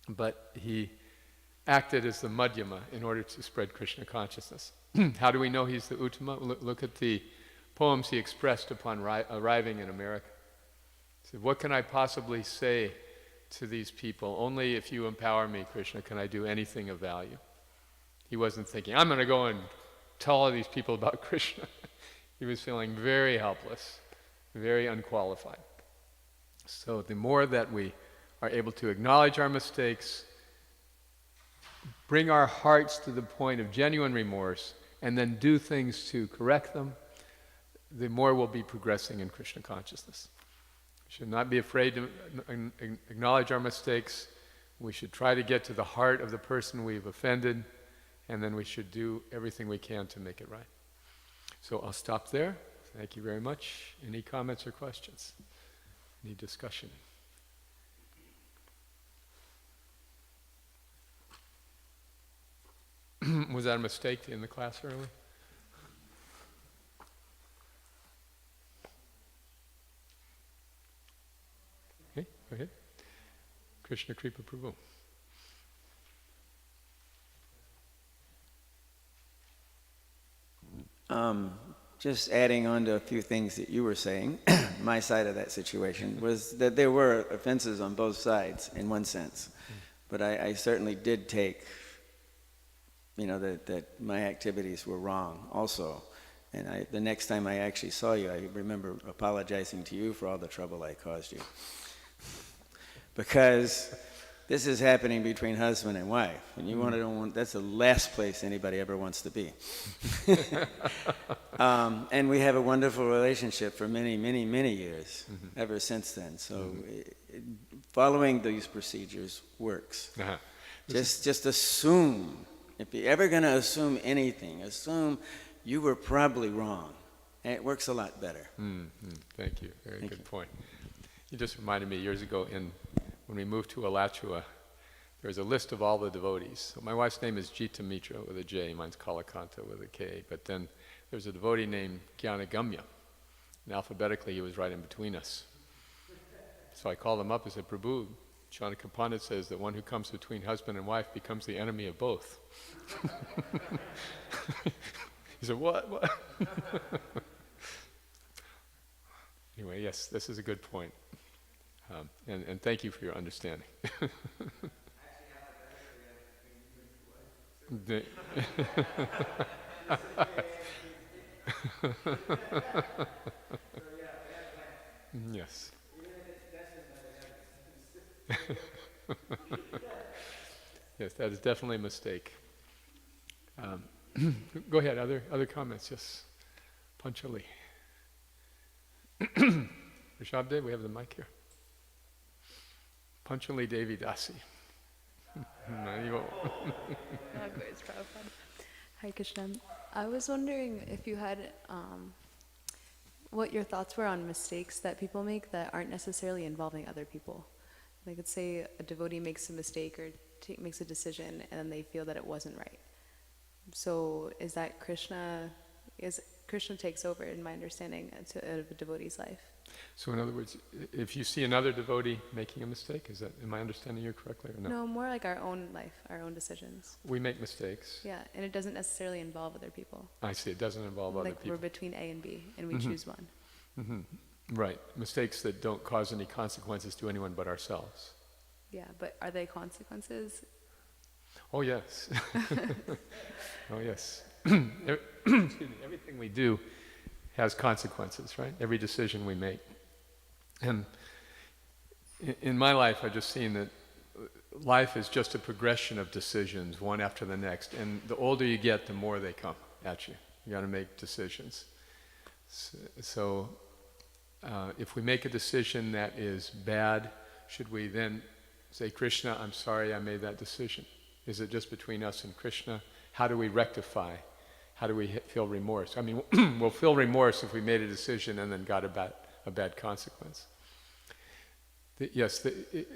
but he acted as the Madhyama in order to spread Krishna consciousness. How do we know he's the Uttama? Look at the poems he expressed upon arriving in America. He said, what can I possibly say to these people? Only if you empower me, Krishna, can I do anything of value. He wasn't thinking, I'm going to go and tell all these people about Krishna. He was feeling very helpless, very unqualified. So the more that we are able to acknowledge our mistakes, bring our hearts to the point of genuine remorse, and then do things to correct them, the more we'll be progressing in Krishna consciousness. We should not be afraid to acknowledge our mistakes. We should try to get to the heart of the person we've offended, and then we should do everything we can to make it right. So I'll stop there. Thank you very much. Any comments or questions? Any discussion? Was that a mistake in the class early? Okay, go ahead. Krishna Kripa Prabhu. Just adding on to a few things that you were saying, my side of that situation was that there were offenses on both sides in one sense. But I certainly did take, that my activities were wrong also. And the next time I actually saw you, I remember apologizing to you for all the trouble I caused you. Because this is happening between husband and wife, and you want to know, that's the last place anybody ever wants to be. And we have a wonderful relationship for many, many, many years, ever since then. So following these procedures works. Just assume, if you're ever going to assume anything, assume you were probably wrong. And it works a lot better. Thank you. Very good point. You just reminded me years ago when we moved to Alachua, there was a list of all the devotees. So my wife's name is Jita Mitra with a J, mine's Kalakantha with a K, but then there's a devotee named Gyanagamya, and alphabetically he was right in between us. So I called him up and said, Prabhu, Chanaka Pandit says that one who comes between husband and wife becomes the enemy of both. He said, what? Anyway, yes, this is a good point. And thank you for your understanding. Yes. Yes, that is definitely a mistake. Go ahead, other comments, yes. Panchali. Rishabdev, we have the mic here. Panchali Devi Dasi. Hi Krishna. I was wondering if you had, what your thoughts were on mistakes that people make that aren't necessarily involving other people. Like, let's say a devotee makes a mistake or makes a decision and then they feel that it wasn't right. So is that Krishna takes over, in my understanding, of a devotee's life? So in other words, if you see another devotee making a mistake, am I understanding you correctly or no? No, more like our own life, our own decisions. We make mistakes. Yeah, and it doesn't necessarily involve other people. I see, it doesn't involve other people. Like we're between A and B, and we choose one. Right, mistakes that don't cause any consequences to anyone but ourselves. Yeah, but are they consequences? Oh yes. Oh yes. Excuse me, everything we do has consequences, right? Every decision we make. And in my life, I've just seen that life is just a progression of decisions, one after the next. And the older you get, the more they come at you. You got to make decisions. So if we make a decision that is bad, should we then say, Krishna, I'm sorry I made that decision? Is it just between us and Krishna? How do we rectify? How do we feel remorse? I mean, we'll feel remorse if we made a decision and then got a bad consequence. The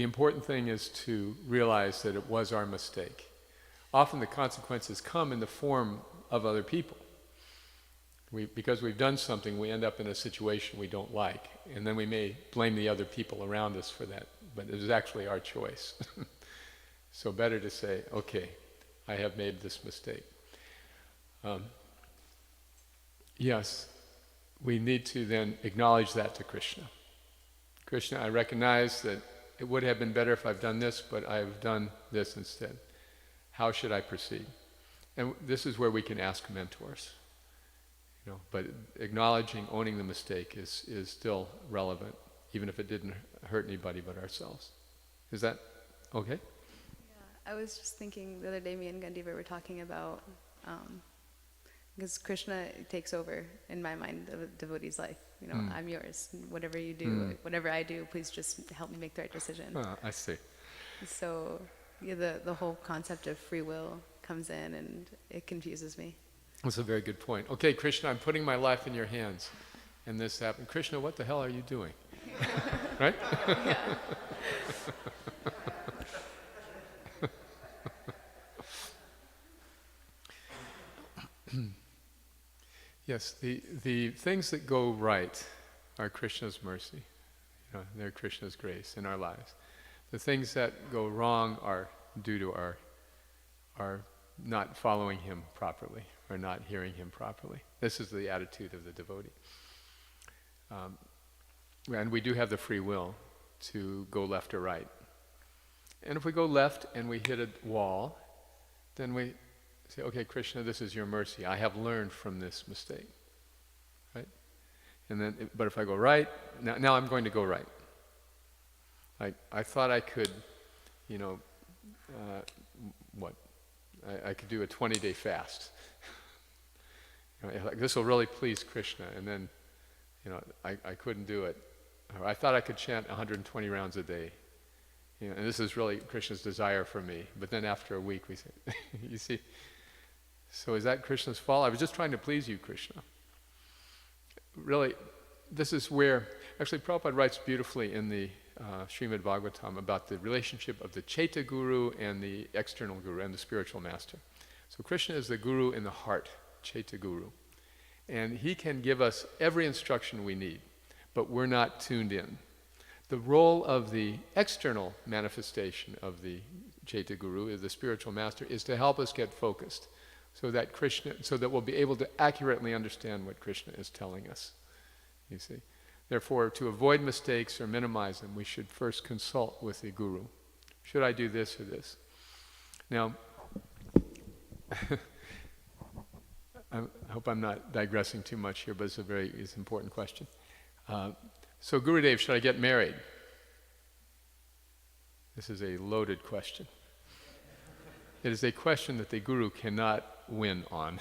important thing is to realize that it was our mistake. Often the consequences come in the form of other people. Because we've done something, we end up in a situation we don't like, and then we may blame the other people around us for that, but it was actually our choice. So better to say, okay, I have made this mistake. Yes, we need to then acknowledge that to Krishna. Krishna, I recognize that it would have been better if I've done this, but I've done this instead. How should I proceed? And this is where we can ask mentors. But acknowledging, owning the mistake is still relevant, even if it didn't hurt anybody but ourselves. Is that okay? Yeah, I was just thinking the other day, me and Gandiva were talking about, because Krishna takes over, in my mind, of a devotee's life. I'm yours. Whatever you do, whatever I do, please just help me make the right decision. I see. So the whole concept of free will comes in, and it confuses me. That's a very good point. Okay, Krishna, I'm putting my life in your hands, and this happened. Krishna, what the hell are you doing? Right? Yeah. Yes, the things that go right are Krishna's mercy. They're Krishna's grace in our lives. The things that go wrong are due to our not following him properly, or not hearing him properly. This is the attitude of the devotee. And we do have the free will to go left or right. And if we go left and we hit a wall, then we say, okay, Krishna, this is your mercy. I have learned from this mistake. Right? And then, but if I go right, now I'm going to go right. I thought I could, I could do a 20-day fast. This will really please Krishna, and then, I couldn't do it. Or I thought I could chant 120 rounds a day, and this is really Krishna's desire for me. But then after a week, we say, you see, so is that Krishna's fault? I was just trying to please you, Krishna. Really, this is where, actually Prabhupada writes beautifully in the Srimad Bhagavatam about the relationship of the Chaita Guru and the external Guru and the spiritual master. So Krishna is the Guru in the heart, Chaita Guru. And he can give us every instruction we need, but we're not tuned in. The role of the external manifestation of the Chaita Guru, the spiritual master, is to help us get focused so that we'll be able to accurately understand what Krishna is telling us. You see? Therefore, to avoid mistakes or minimize them, we should first consult with the Guru. Should I do this or this? Now, I hope I'm not digressing too much here, but it's an important question. So Gurudev, should I get married? This is a loaded question. It is a question that the Guru cannot win on.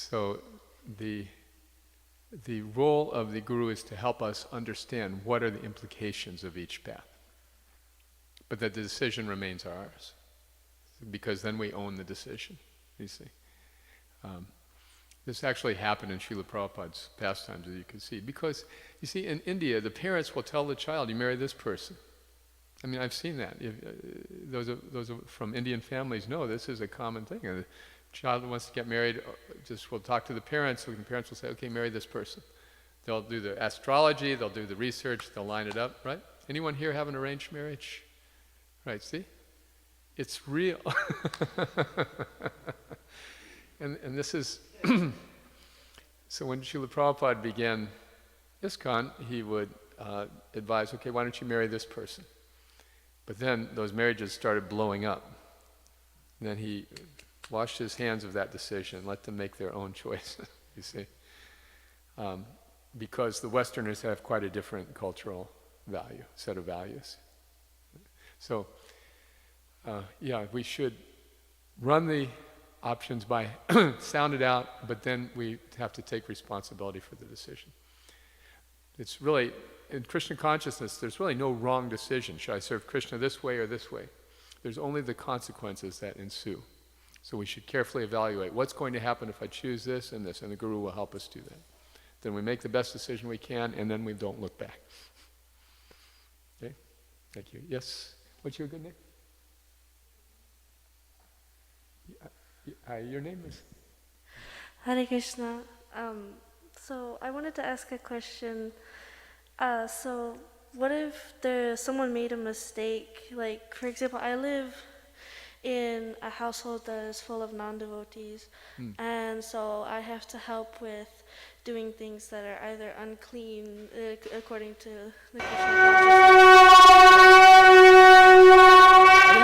So the role of the Guru is to help us understand what are the implications of each path. But that the decision remains ours, because then we own the decision, you see. This actually happened in Srila Prabhupada's pastimes, as you can see. Because, you see, in India, the parents will tell the child, you marry this person. I mean, I've seen that. Those from Indian families know this is a common thing. The child wants to get married, just will talk to the parents, so the parents will say, okay, marry this person. They'll do the astrology, they'll do the research, they'll line it up, right? Anyone here have an arranged marriage? Right, see? It's real. And this is... So when Srila Prabhupada began Iskcon, he would advise, okay, why don't you marry this person? But then those marriages started blowing up. And then he washed his hands of that decision and let them make their own choice, you see. Because the Westerners have quite a different cultural set of values. So, we should run the options by sound it out, but then we have to take responsibility for the decision. It's really, in Krishna consciousness, there's really no wrong decision. Should I serve Krishna this way or this way? There's only the consequences that ensue. So we should carefully evaluate what's going to happen if I choose this, and the Guru will help us do that. Then we make the best decision we can, and then we don't look back. Okay? Thank you. Yes? What's your good name? Hi, your name is? Hare Krishna. So I wanted to ask a question. So what if someone made a mistake? Like, for example, I live in a household that is full of non-devotees, and so I have to help with doing things that are either unclean according to the Krishna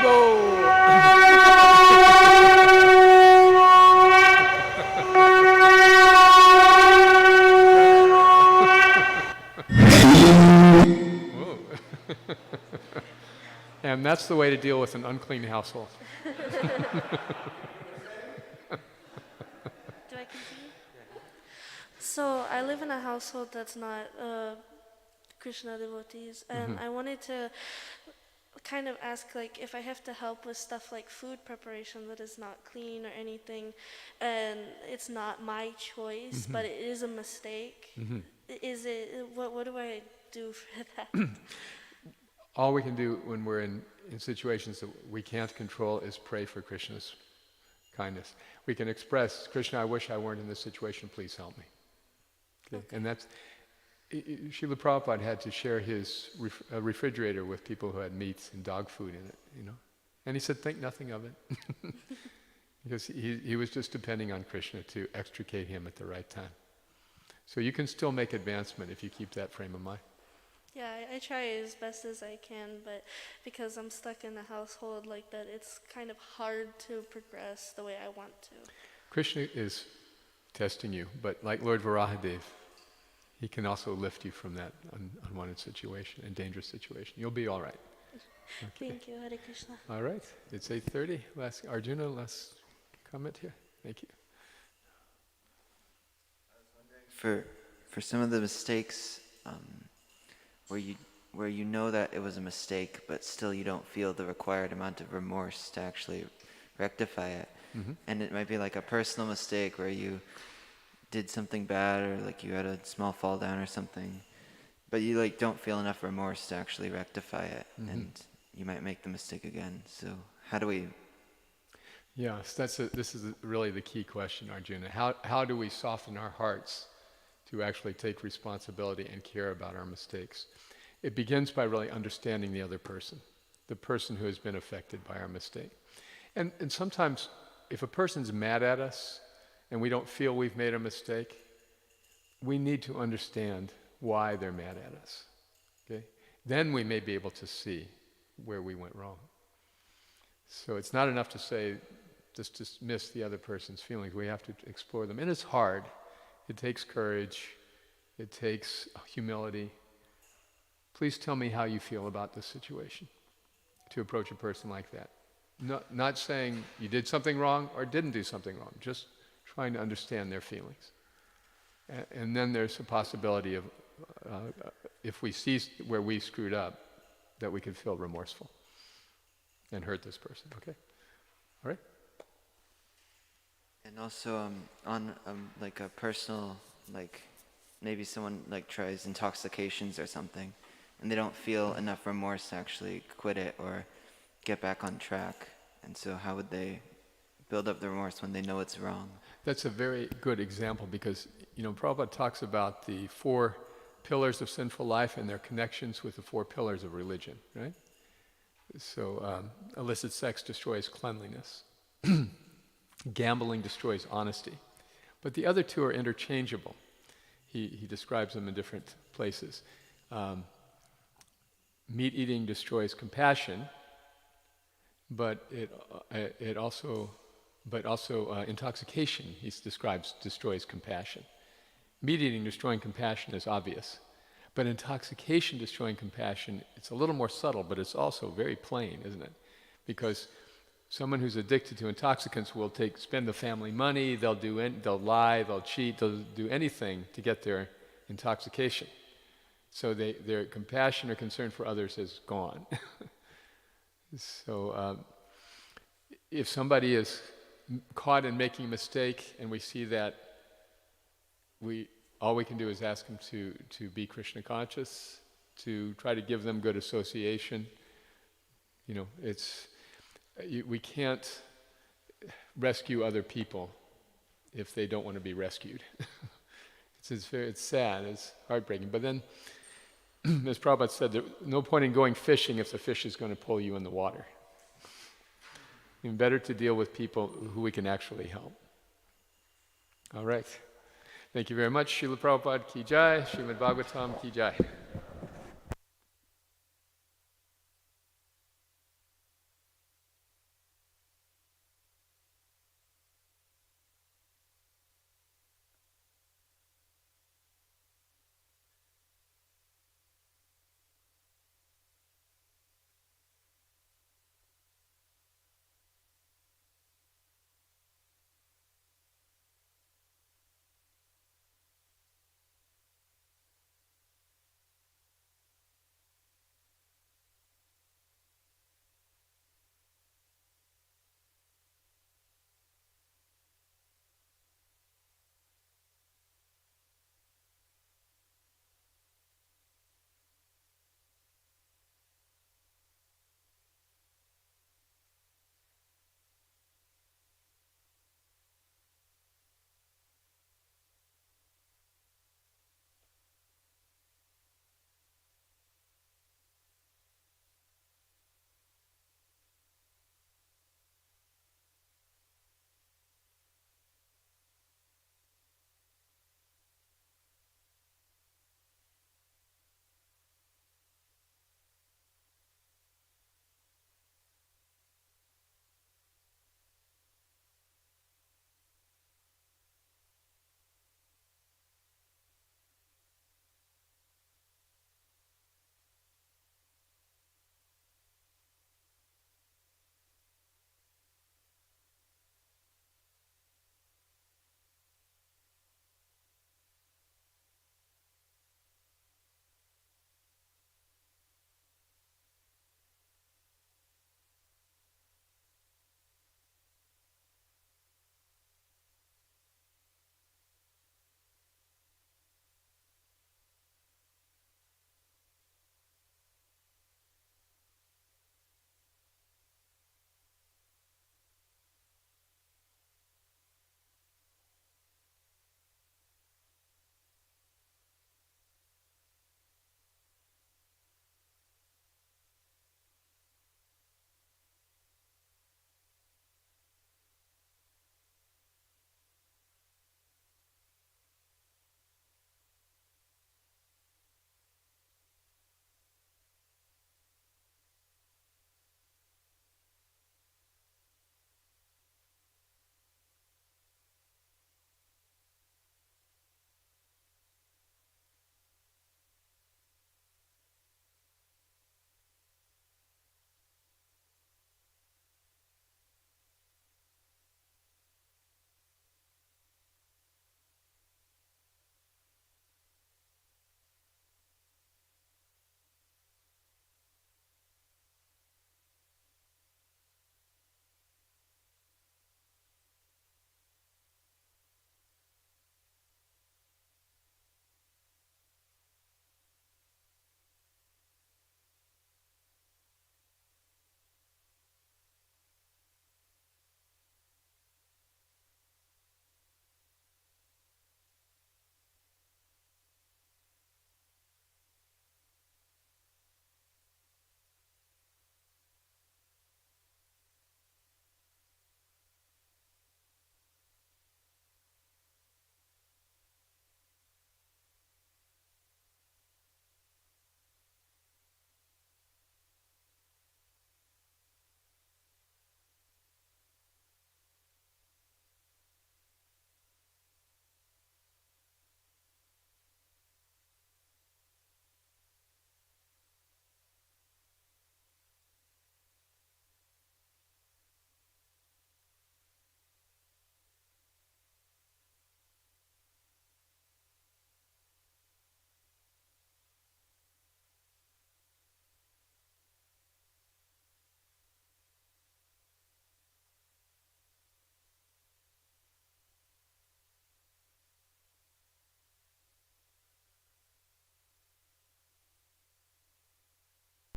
Whoa. And that's the way to deal with an unclean household. Do I continue? So I live in a household that's not Krishna devotees, and I wanted to kind of ask, like, if I have to help with stuff like food preparation that is not clean or anything, and it's not my choice, but it is a mistake. Is it? What do I do for that? All we can do when we're in situations that we can't control is pray for Krishna's kindness. We can express, Krishna, I wish I weren't in this situation, please help me. Okay? And that's, Srila Prabhupada had to share his refrigerator with people who had meat and dog food in it, And he said, think nothing of it. Because he was just depending on Krishna to extricate him at the right time. So you can still make advancement if you keep that frame of mind. Yeah, I try as best as I can, but because I'm stuck in a household like that, it's kind of hard to progress the way I want to. Krishna is testing you, but like Lord Varahadev, he can also lift you from that unwanted situation and dangerous situation. You'll be all right. Okay. Thank you, Hare Krishna. All right, it's 8:30. Arjuna, last comment here. Thank you. For some of the mistakes, where you know that it was a mistake, but still you don't feel the required amount of remorse to actually rectify it. And it might be like a personal mistake where you did something bad, or like you had a small fall down or something, but you like don't feel enough remorse to actually rectify it, and you might make the mistake again. So how do we? Yes, this is really the key question, Arjuna. How do we soften our hearts to actually take responsibility and care about our mistakes? It begins by really understanding the other person, the person who has been affected by our mistake. And sometimes if a person's mad at us and we don't feel we've made a mistake, we need to understand why they're mad at us. Okay? Then we may be able to see where we went wrong. So it's not enough to say, just dismiss the other person's feelings. We have to explore them. And it's hard. It takes courage. It takes humility. Please tell me how you feel about this situation, to approach a person like that. Not saying you did something wrong or didn't do something wrong, just trying to understand their feelings. And then there's a possibility of, if we see where we screwed up, that we can feel remorseful and hurt this person, okay? All right? And also on like a personal, like maybe someone like tries intoxications or something, and they don't feel enough remorse to actually quit it or get back on track. And so how would they build up the remorse when they know it's wrong? That's a very good example because, Prabhupada talks about the 4 pillars of sinful life and their connections with the 4 pillars of religion, right? So illicit sex destroys cleanliness. Gambling destroys honesty. But the other 2 are interchangeable. He describes them in different places. Meat eating destroys compassion, but also intoxication, he describes, destroys compassion. Meat eating destroying compassion is obvious, but intoxication destroying compassion, it's a little more subtle, but it's also very plain, isn't it? Because someone who's addicted to intoxicants will spend the family money, they'll lie, they'll cheat, they'll do anything to get their intoxication. So their compassion or concern for others is gone. So if somebody is caught in making a mistake and we see that, all we can do is ask them to be Krishna conscious, to try to give them good association. We can't rescue other people if they don't want to be rescued. It's sad, it's heartbreaking. But then, as Prabhupada said, there's no point in going fishing if the fish is going to pull you in the water. Even better to deal with people who we can actually help. All right. Thank you very much. Srila Prabhupada ki jai, Srimad Bhagavatam ki jai.